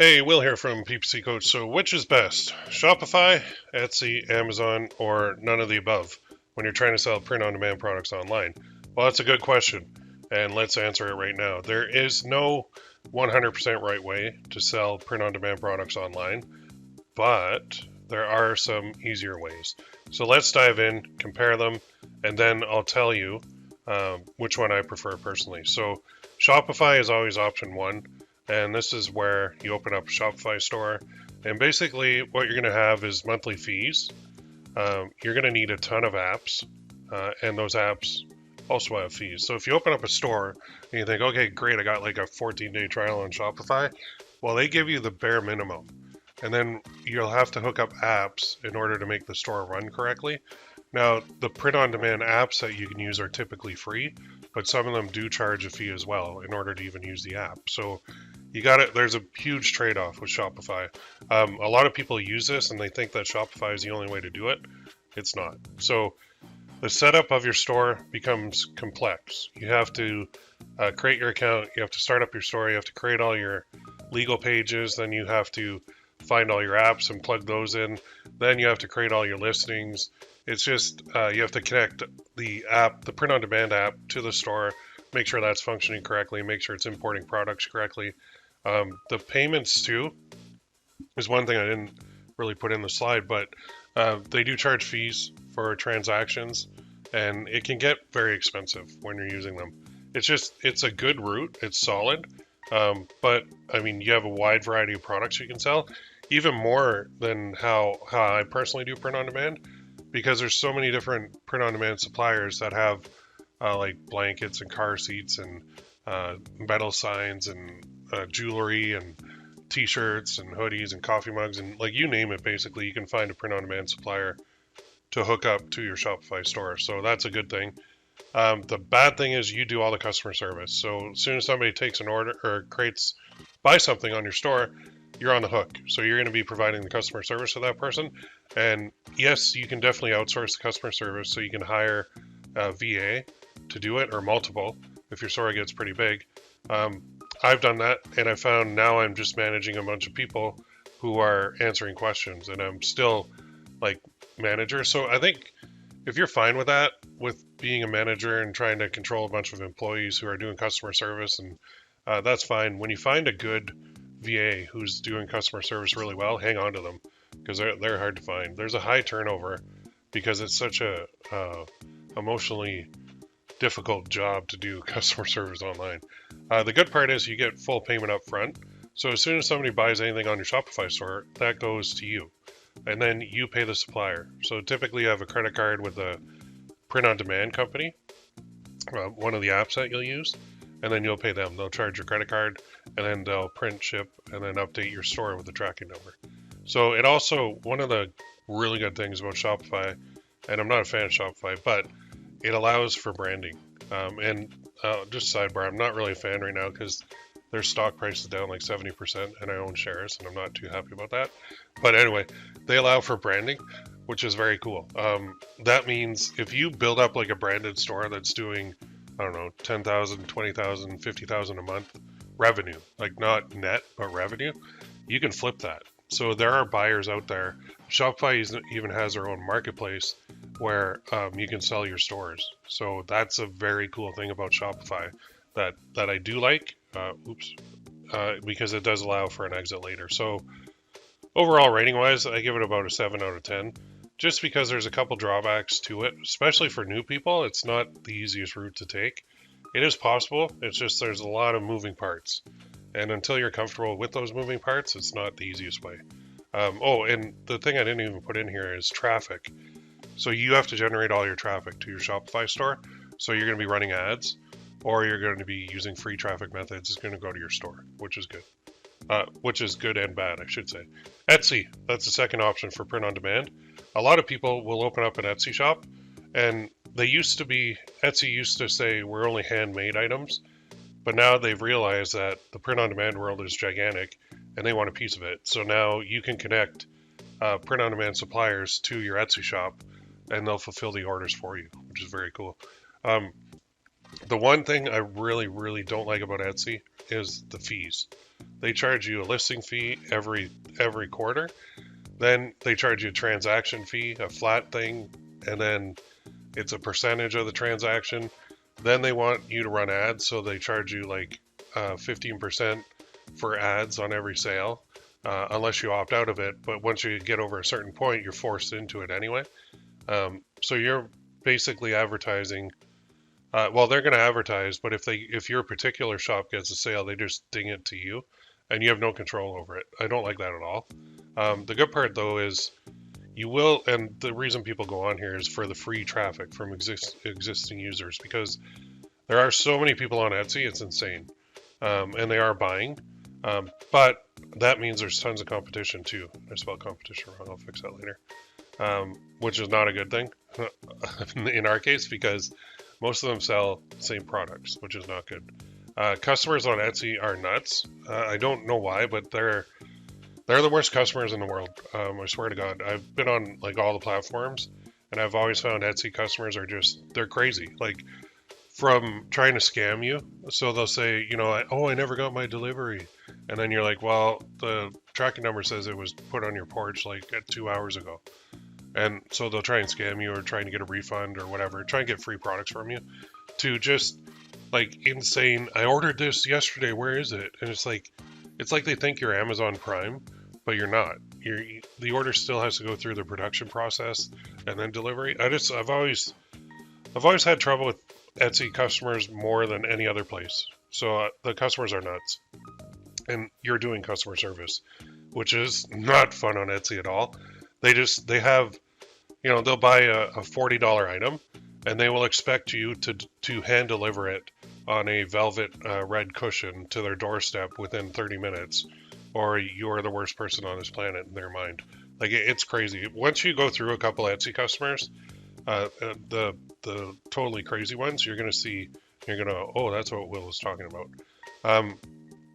Hey, Will here from PPC Coach. So, which is best? Shopify, Etsy, Amazon, or none of the above when you're trying to sell print on demand products online? Well, that's a good question, and let's answer it right now. There is no 100% right way to sell print on demand products online, but there are some easier ways. So, let's dive in, compare them, and then I'll tell you which one I prefer personally. So, Shopify is always option one. And this is where you open up a Shopify store. And basically, what you're going to have is monthly fees. You're going to need a ton of apps, and those apps also have fees. So if you open up a store and you think, okay, great, I got like a 14-day trial on Shopify, well, they give you the bare minimum. And then you'll have to hook up apps in order to make the store run correctly. Now, the print-on-demand apps that you can use are typically free, but some of them do charge a fee as well in order to even use the app. So you got it. There's a huge trade-off with Shopify. A lot of people use this and they think that Shopify is the only way to do it. It's not. So the setup of your store becomes complex. You have to create your account. You have to start up your store. You have to create all your legal pages. Then you have to find all your apps and plug those in. Then you have to create all your listings. It's just you have to connect the app, the print-on-demand app, to the store, make sure that's functioning correctly, make sure it's importing products correctly. The payments too is one thing I didn't really put in the slide, but they do charge fees for transactions, and it can get very expensive when you're using them. It's a good route, it's solid, but I mean, you have a wide variety of products you can sell, even more than how I personally do print on demand, because there's so many different print on demand suppliers that have like blankets and car seats and metal signs and jewelry and t-shirts and hoodies and coffee mugs and like you name it, basically you can find a print on demand supplier to hook up to your Shopify store. So that's a good thing. The bad thing is you do all the customer service. So as soon as somebody takes an order or buys something on your store, you're on the hook. So you're going to be providing the customer service to that person. And yes, you can definitely outsource the customer service. So you can hire a VA to do it, or multiple if your store gets pretty big. I've done that, and I found now I'm just managing a bunch of people who are answering questions, and I'm still like manager. So I think if you're fine with that, with being a manager and trying to control a bunch of employees who are doing customer service, and that's fine. When you find a good VA who's doing customer service really well, hang on to them, because they're hard to find. There's a high turnover because it's such a emotionally difficult job to do customer service online. The good part is you get full payment up front. So as soon as somebody buys anything on your Shopify store, that goes to you. And then you pay the supplier. So typically you have a credit card with a print-on-demand company, one of the apps that you'll use, and then you'll pay them. They'll charge your credit card, and then they'll print, ship, and then update your store with the tracking number. So it also, one of the really good things about Shopify, and I'm not a fan of Shopify, but it allows for branding. Just sidebar, I'm not really a fan right now because their stock price is down like 70% and I own shares and I'm not too happy about that. But anyway, they allow for branding, which is very cool. That means if you build up like a branded store that's doing, I don't know, 10,000, 20,000, 50,000 a month revenue, like not net, but revenue, you can flip that. So there are buyers out there. Shopify even has their own marketplace where you can sell your stores. So that's a very cool thing about Shopify that I do like. Because it does allow for an exit later. So overall, rating wise, I give it about a 7 out of 10. Just because there's a couple drawbacks to it, especially for new people. It's not the easiest route to take. It is possible. It's just there's a lot of moving parts. And until you're comfortable with those moving parts, it's not the easiest way. And the thing I didn't even put in here is traffic. So you have to generate all your traffic to your Shopify store. So you're going to be running ads, or you're going to be using free traffic methods. It's going to go to your store, which is good. Which is good and bad, I should say. Etsy, that's the second option for print on demand. A lot of people will open up an Etsy shop, and Etsy used to say we're only handmade items, but now they've realized that the print on demand world is gigantic and they want a piece of it. So now you can connect print on demand suppliers to your Etsy shop and they'll fulfill the orders for you, which is very cool. The one thing I really, really don't like about Etsy is the fees. They charge you a listing fee every quarter. Then they charge you a transaction fee, a flat thing, and then it's a percentage of the transaction. Then they want you to run ads, so they charge you like 15% for ads on every sale, unless you opt out of it. But once you get over a certain point, you're forced into it anyway. So you're basically advertising. Well, they're going to advertise, but if your particular shop gets a sale, they just ding it to you, and you have no control over it. I don't like that at all. The good part though is you will, and the reason people go on here is for the free traffic from existing users, because there are so many people on Etsy, it's insane, and they are buying, but that means there's tons of competition too. I spelled competition wrong. I'll fix that later, which is not a good thing in our case, because most of them sell the same products, which is not good. Customers on Etsy are nuts. I don't know why, but they're the worst customers in the world. I swear to God. I've been on like all the platforms, and I've always found Etsy customers are they're crazy. Like, from trying to scam you. So they'll say, I never got my delivery. And then you're like, well, the tracking number says it was put on your porch like 2 hours ago. And so they'll try and scam you, or trying to get a refund or whatever, try and get free products from you, to just like insane. I ordered this yesterday. Where is it? And it's like they think you're Amazon Prime, but you're not. The order still has to go through the production process and then delivery. I've always had trouble with Etsy customers more than any other place. So the customers are nuts, and you're doing customer service, which is not fun on Etsy at all. They have, they'll buy a $40 item, and they will expect you to hand deliver it on a velvet red cushion to their doorstep within 30 minutes, or you're the worst person on this planet in their mind. Like, it's crazy. Once you go through a couple Etsy customers, the totally crazy ones, you're gonna, oh, that's what Will was talking about.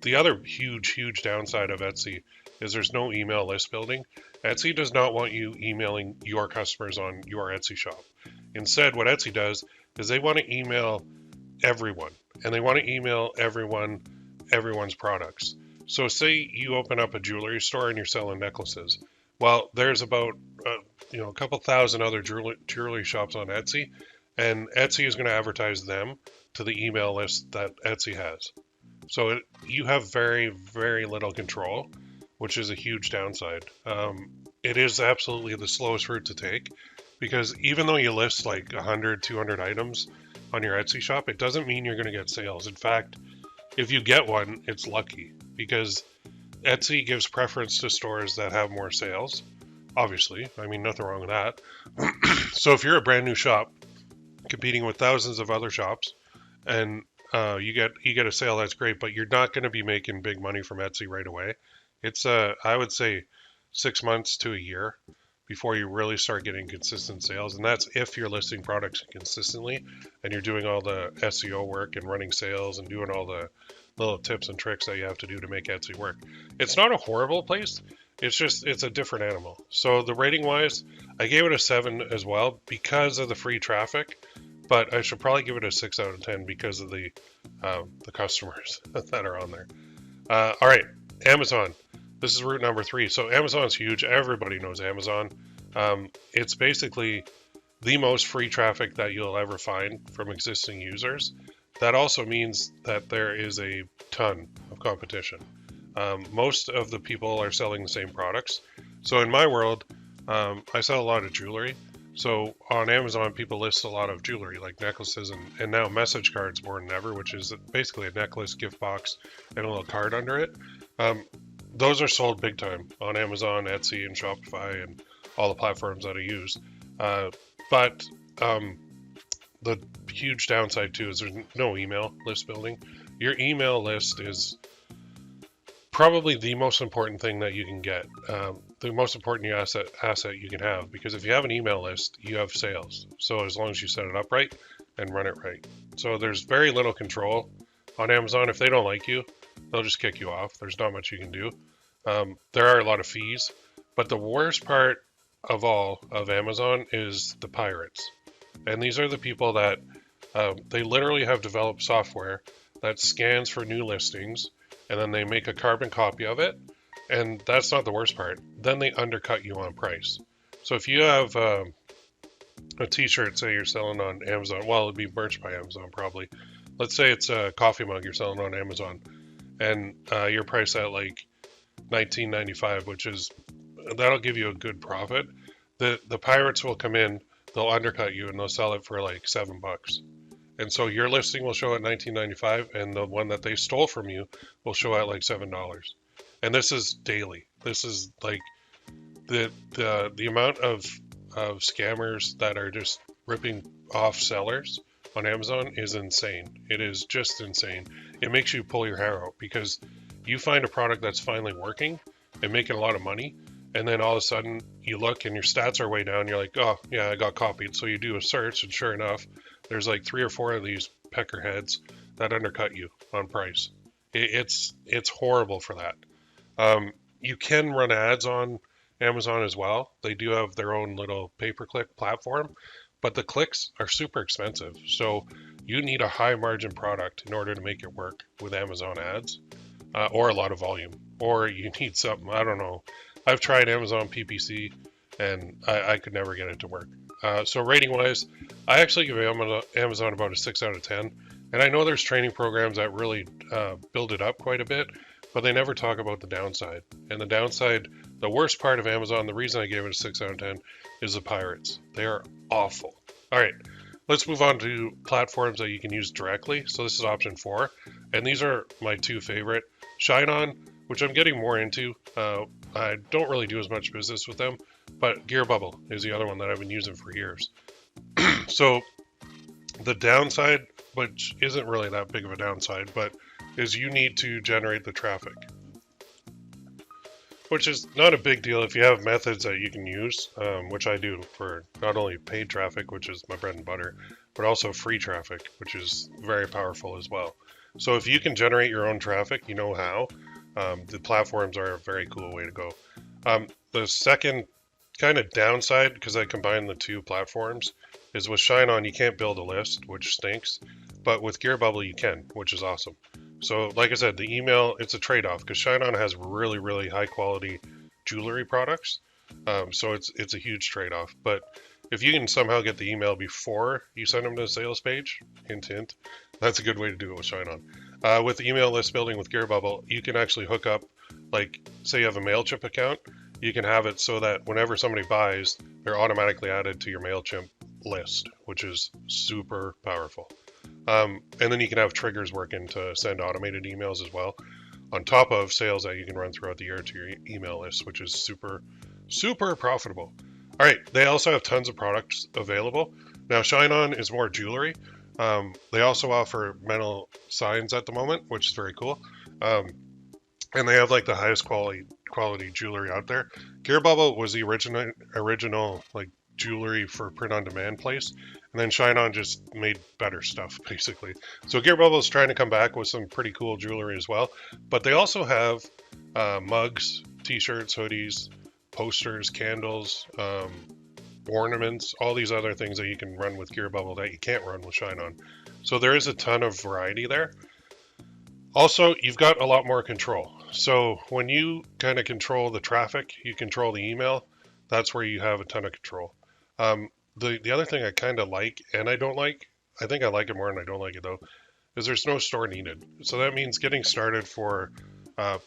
The other huge downside of Etsy is there's no email list building. Etsy does not want you emailing your customers on your Etsy shop. Instead, what Etsy does is they want to email everyone, and they want to email everyone's products. So say you open up a jewelry store and you're selling necklaces. Well, there's about a couple thousand other jewelry shops on Etsy, and Etsy is going to advertise them to the email list that Etsy has. So you have very, very little control, which is a huge downside. It is absolutely the slowest route to take, because even though you list like 100, 200 items on your Etsy shop, it doesn't mean you're going to get sales. In fact, if you get one, it's lucky, because Etsy gives preference to stores that have more sales. Obviously, I mean, nothing wrong with that. So if you're a brand new shop competing with thousands of other shops, and you get a sale, that's great, but you're not going to be making big money from Etsy right away. It's I would say 6 months to a year before you really start getting consistent sales, and that's if you're listing products consistently and you're doing all the SEO work and running sales and doing all the little tips and tricks that you have to do to make Etsy work. It's not a horrible place. It's a different animal. So the rating wise, I gave it a 7 as well because of the free traffic, but I should probably give it a 6 out of 10 because of the customers that are on there. All right, Amazon. This is route number 3. So Amazon's huge. Everybody knows Amazon. It's basically the most free traffic that you'll ever find from existing users. That also means that there is a ton of competition. Most of the people are selling the same products. So in my world, I sell a lot of jewelry. So on Amazon, people list a lot of jewelry, like necklaces and now message cards more than ever, which is basically a necklace, gift box, and a little card under it. Those are sold big time on Amazon, Etsy, and Shopify, and all the platforms that I use. But the huge downside too is there's no email list building. Your email list is probably the most important thing that you can get, the most important asset you can have, because if you have an email list, you have sales. So as long as you set it up right and run it right. So there's very little control on Amazon. If they don't like you, they'll just kick you off. There's not much you can do. There are a lot of fees, but the worst part of all of Amazon is the pirates. And these are the people that they literally have developed software that scans for new listings and then they make a carbon copy of it. And that's not the worst part. Then they undercut you on price. So if you have a t-shirt, say you're selling on Amazon, well, it'd be merch by Amazon probably. Let's say it's a coffee mug you're selling on Amazon, and you're priced at like $19.95, which is that'll give you a good profit. The pirates will come in, they'll undercut you, and they'll sell it for like $7. And so your listing will show at $19.95, and the one that they stole from you will show at like $7. And this is daily. This is like the amount of scammers that are just ripping off sellers on Amazon is insane. It is just insane. It makes you pull your hair out because you find a product that's finally working and making a lot of money, and then all of a sudden you look and your stats are way down. You're like, oh yeah, I got copied. So you do a search, and sure enough, there's like 3 or 4 of these peckerheads that undercut you on price. It's horrible for that. You can run ads on Amazon as well. They do have their own little pay-per-click platform, but the clicks are super expensive. So you need a high margin product in order to make it work with Amazon ads, or a lot of volume, or you need something. I don't know. I've tried Amazon PPC and I could never get it to work. So rating wise, I actually give Amazon about a 6 out of 10. And I know there's training programs that really build it up quite a bit, but they never talk about the downside. And the downside, the worst part of Amazon, the reason I gave it a 6 out of 10 is the pirates. They are awful. All right, let's move on to platforms that you can use directly. So this is option 4. And these are my 2 favorite. Shineon, which I'm getting more into. I don't really do as much business with them, but Gearbubble is the other one that I've been using for years. So the downside, which isn't really that big of a downside, but is you need to generate the traffic, which is not a big deal if you have methods that you can use, which I do for not only paid traffic, which is my bread and butter, but also free traffic, which is very powerful as well. So if you can generate your own traffic, you know how, the platforms are a very cool way to go. The second kind of downside, because I combine the 2 platforms, is with Shineon you can't build a list, which stinks, but with Gearbubble you can, which is awesome. So like I said, the email, it's a trade-off because Shineon has really, really high quality jewelry products. So it's a huge trade-off. But if you can somehow get the email before you send them to the sales page, hint, hint, that's a good way to do it with Shineon. With email list building with Gearbubble, you can actually hook up, like say you have a MailChimp account, you can have it so that whenever somebody buys, they're automatically added to your MailChimp list, which is super powerful. And then you can have triggers working to send automated emails as well, on top of sales that you can run throughout the year to your email list, which is super, super profitable. All right, they also have tons of products available. Now, Shineon is more jewelry. They also offer metal signs at the moment, which is very cool. And they have like the highest quality jewelry out there. Gearbubble was the original like jewelry for print-on-demand place, and then Shineon just made better stuff basically. So Gearbubble is trying to come back with some pretty cool jewelry as well, but they also have mugs, t-shirts, hoodies, posters, candles, ornaments, all these other things that you can run with Gearbubble that you can't run with Shineon. So there is a ton of variety there. Also, you've got a lot more control. So when you kind of control the traffic, you control the email, that's where you have a ton of control. The other thing I kind of like and I don't like, I think I like it more than I don't like it though, is there's no store needed. So that means getting started for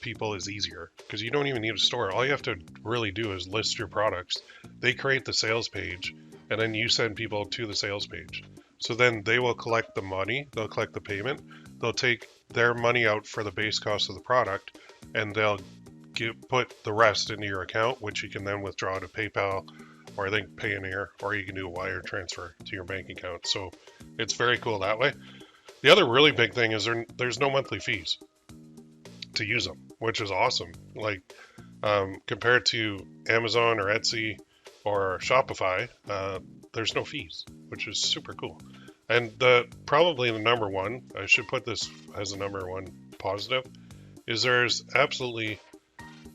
people is easier because you don't even need a store. All you have to really do is list your products. They create the sales page and then you send people to the sales page. So then they will collect the money, they'll collect the payment, they'll take their money out for the base cost of the product, and they'll put the rest into your account, which you can then withdraw to PayPal, or I think Payoneer, or you can do a wire transfer to your bank account. So it's very cool that way. The other really big thing is there's no monthly fees to use them, which is awesome. Like compared to Amazon or Etsy or Shopify, there's no fees, which is super cool. And probably the number one, I should put this as the number one positive, is there's absolutely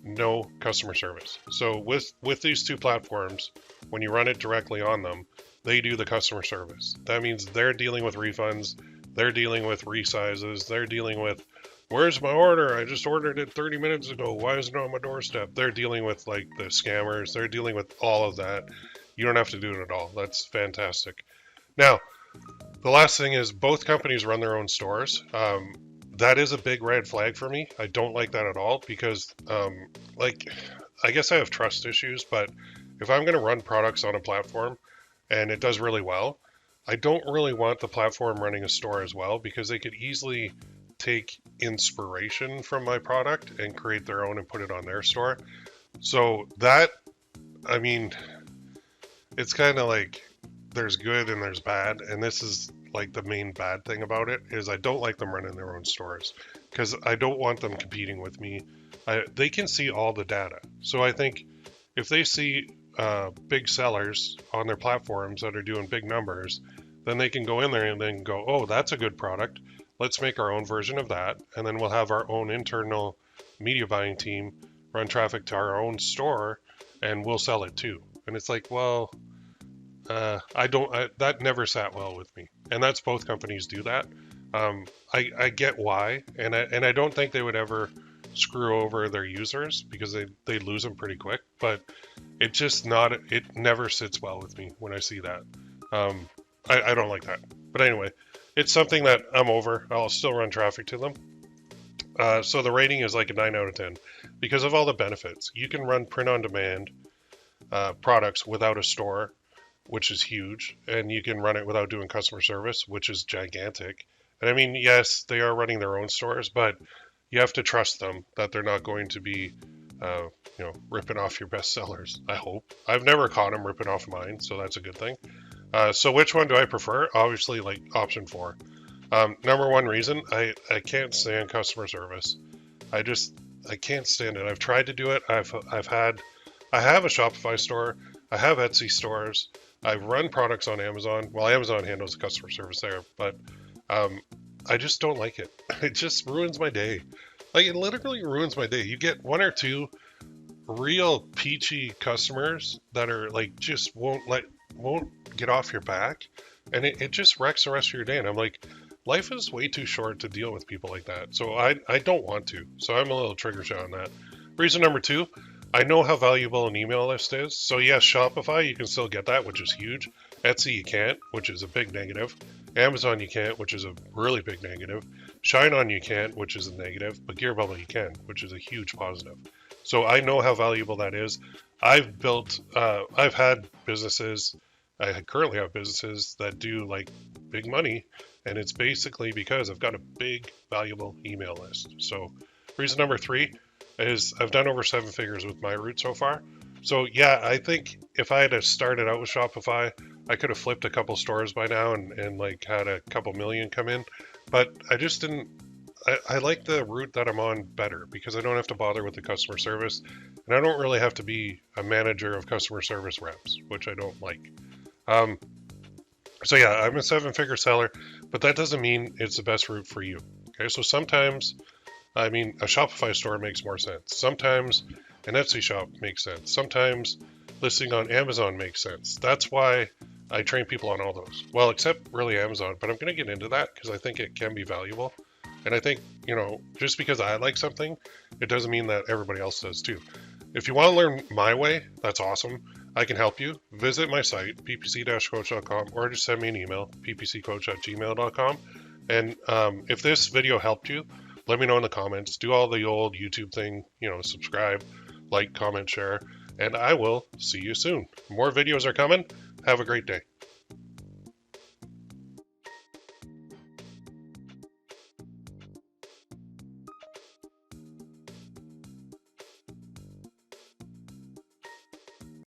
no customer service. So with these 2 platforms, when you run it directly on them, they do the customer service. That means they're dealing with refunds, they're dealing with resizes, they're dealing with where's my order? I just ordered it 30 minutes ago. Why is it on my doorstep? They're dealing with like the scammers. They're dealing with all of that. You don't have to do it at all. That's fantastic. Now, the last thing is both companies run their own stores. That is a big red flag for me. I don't like that at all because, like, I guess I have trust issues, but if I'm going to run products on a platform and it does really well, I don't really want the platform running a store as well because they could easily take inspiration from my product and create their own and put it on their store. So that, I mean, it's kind of like there's good and there's bad, and this is like the main bad thing about it is I don't like them running their own stores because I don't want them competing with me. They can see all the data. So I think if they see big sellers on their platforms that are doing big numbers, then they can go in there and then go, oh, that's a good product. Let's make our own version of that. And then we'll have our own internal media buying team run traffic to our own store and we'll sell it too. And it's like, well, that never sat well with me. And that's both companies do that. I get why, and I don't think they would ever screw over their users because they lose them pretty quick, but it never sits well with me when I see that. I don't like that. But anyway, it's something that I'm over. I'll still run traffic to them. So the rating is like a 9 out of 10 because of all the benefits. You can run print on demand products without a store, which is huge, and you can run it without doing customer service, which is gigantic. And I mean, yes, they are running their own stores, but you have to trust them that they're not going to be, ripping off your best sellers. I hope. I've never caught them ripping off mine, so that's a good thing. So which one do I prefer? Obviously, like option 4. Number one reason, I can't stand customer service. I can't stand it. I've tried to do it. I have a Shopify store. I have Etsy stores. I've run products on Amazon. Well, Amazon handles the customer service there, but I just don't like it. It just ruins my day. Like, it literally ruins my day. You get 1 or 2 real peachy customers that are like just won't get off your back, and it just wrecks the rest of your day. And I'm like, life is way too short to deal with people like that. So I don't want to. So I'm a little trigger shot on that. Reason number 2, I know how valuable an email list is. So yes, Shopify, you can still get that, which is huge. Etsy, you can't, which is a big negative. Amazon, you can't, which is a really big negative. Shineon, you can't, which is a negative. But Gearbubble, you can, which is a huge positive. So I know how valuable that is. I've had businesses, I currently have businesses that do like big money, and it's basically because I've got a big, valuable email list. So reason number 3 is I've done over 7 figures with my route so far. So yeah, I think if I had started out with Shopify, I could have flipped a couple stores by now and like had a couple million come in, but I just didn't. I like the route that I'm on better because I don't have to bother with the customer service, and I don't really have to be a manager of customer service reps, which I don't like. So yeah, I'm a 7-figure seller, but that doesn't mean it's the best route for you. Okay, so sometimes, I mean, a Shopify store makes more sense. Sometimes an Etsy shop makes sense. Sometimes listing on Amazon makes sense. That's why I train people on all those. Well, except really Amazon, but I'm going to get into that because I think it can be valuable. And I think, just because I like something, it doesn't mean that everybody else does too. If you want to learn my way, that's awesome. I can help you. Visit my site, ppc-coach.com, or just send me an email, ppccoach@gmail.com. And if this video helped you, let me know in the comments. Do all the old YouTube thing, subscribe, like, comment, share, and I will see you soon. More videos are coming. Have a great day.